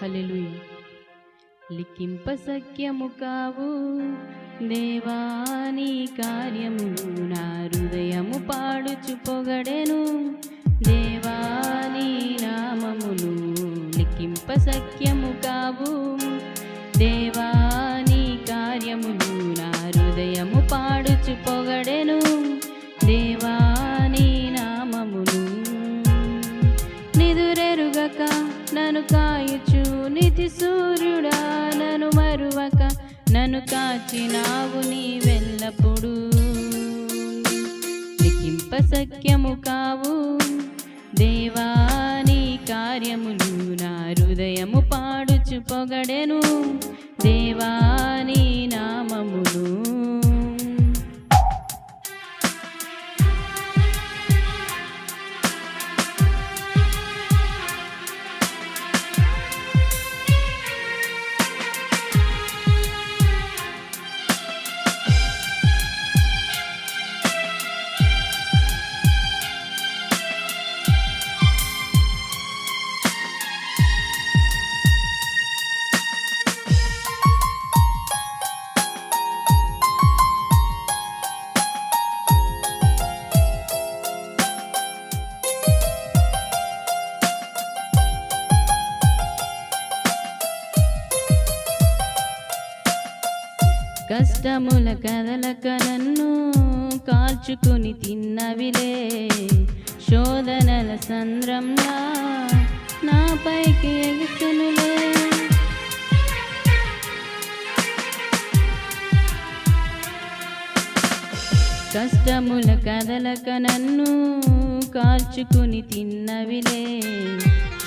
హల్లెలూయా. లిఖింప సఖ్యము కావు దేవాని కార్యములు, నా హృదయము పాడుచు పొగడెను దేవాని నామములు. లిఖింప సఖ్యము కావు దేవాని కార్యములు, నా హృదయము పాడుచు పొగడెను దేవాని నామములు. నిదురెరుగక నన్ను కాయుచు నితి సూర్యుడా, నన్ను మరువక నన్ను కాచినావు నీవెల్లప్పుడు. లిఖింప సఖ్యము కావు దేవాని కార్యములు, నా హృదయము పాడుచు పొగడెను దేవాని నామములు. కష్టముల కదలక నన్ను కాల్చుకుని తిన్నవిలే, శోధనల సంద్రంలా నాపైకి ఎగుతునులే. కష్టముల కదలక నన్ను కాల్చుకుని తిన్నవిలే,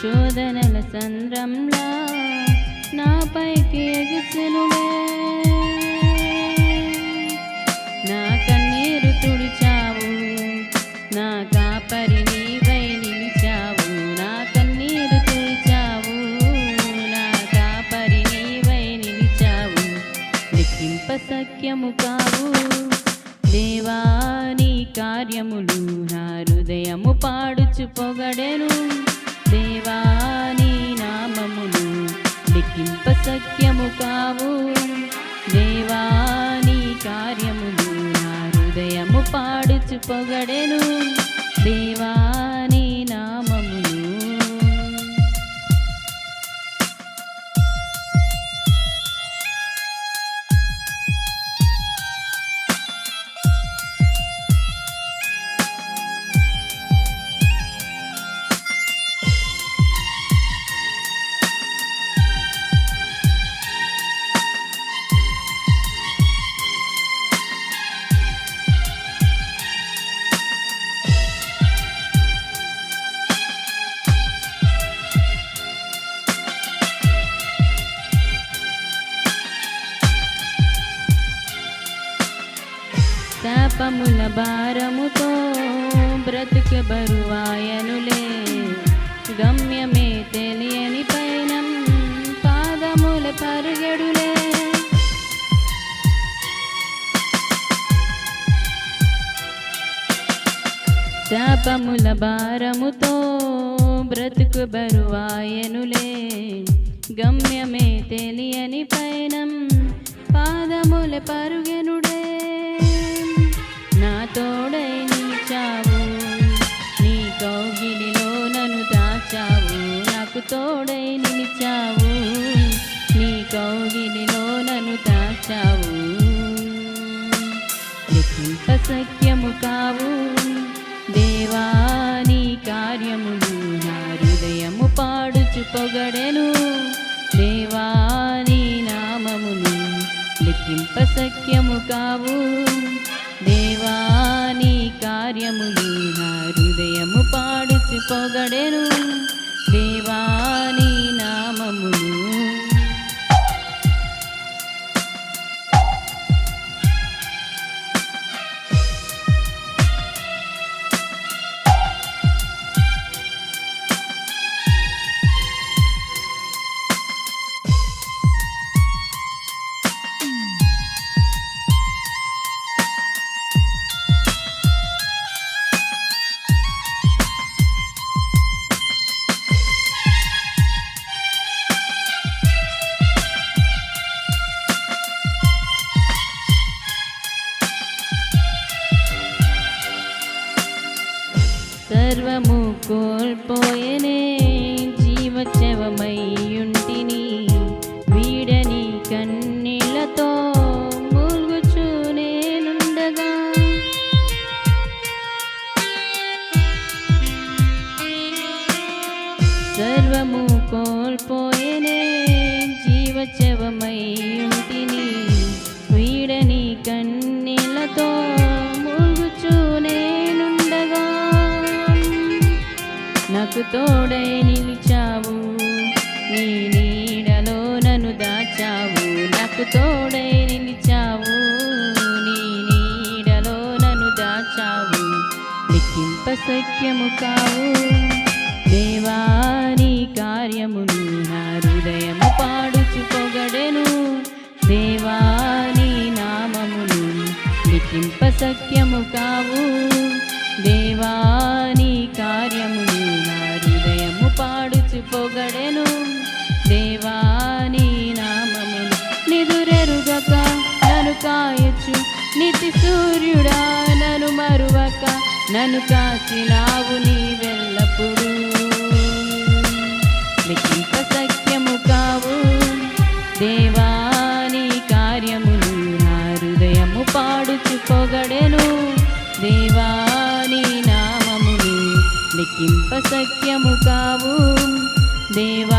శోధనల సంద్రంలా నాపైకి ఎగుతునులే. నా కన్నీరు తుడిచావు, నా కాపరి నీవై నిలిచావు. నా కన్నీరు తుడిచావు, నా కాపరి నీవై నిలిచావు. లిఖింప సఖ్యము కావు దేవాని కార్యములు, నా హృదయము పాడుచు పొగడెను దేవాని నామములు. లిఖింప సఖ్యము కావు దేవాని కార్యములు, నా హృదయము పాడుచు పొగడెను దేవాని నామములు. శాపముల భారముతో బ్రతుకు బరువాయనులే, గమ్యమే తెలియని పయనం పాదముల పరుగెడులే. శాపముల భారముతో బ్రతుకు బరువాయనులే, గమ్యమే తెలియని పయనం పాదముల పరుగెనుడే. నా తోడై నిలిచావు, నీ కౌగిలిలో నన్ను దాచావు. నాకు తోడై నిలిచావు, నీ కౌగిలిలో నన్ను దాచావు. లిఖింప సఖ్యము కావు దేవాని కార్యములు, నా హృదయము పాడుచు పొగడెను దేవాని నామములు. లిఖింప సఖ్యము కావు దేవాని కార్యములు, నా హృదయము పాడుచు పొగడెను దేవాని నామములు. సర్వము కోల్పోయేనే జీవచవమై ఉంటిని వీడని కన్నీళ్లతో మూగుచూ నేనుండగా నాకు తోడై నిలిచావు నీ నీడలో నన్ను దాచావు నాకు తోడై నిలిచావు నీ నీడలో నన్ను దాచావు లెక్కింప సఖ్యము కావు దేవా నీ కార్యములు నా హృదయము పాడుచు పొగడెను దేవా నీ నామములు లెక్కింప సఖ్యము కావు దేవా నీ కార్యములు నా హృదయము పాడుచు పొగడెను దేవా నీ నామములు నిదురెరుగక నన్ను కాయచ్చు నితి సూర్యుడా నన్ను మరువక నన్ను కాచినావు నీ వెల్లప్పుడు లెక్కింప సఖ్యము కావు దేవా నీ కార్యములు నా హృదయము పాడుచు పొగడెను దేవా నీ నామములు లెక్కింప సఖ్యము కావు దేవా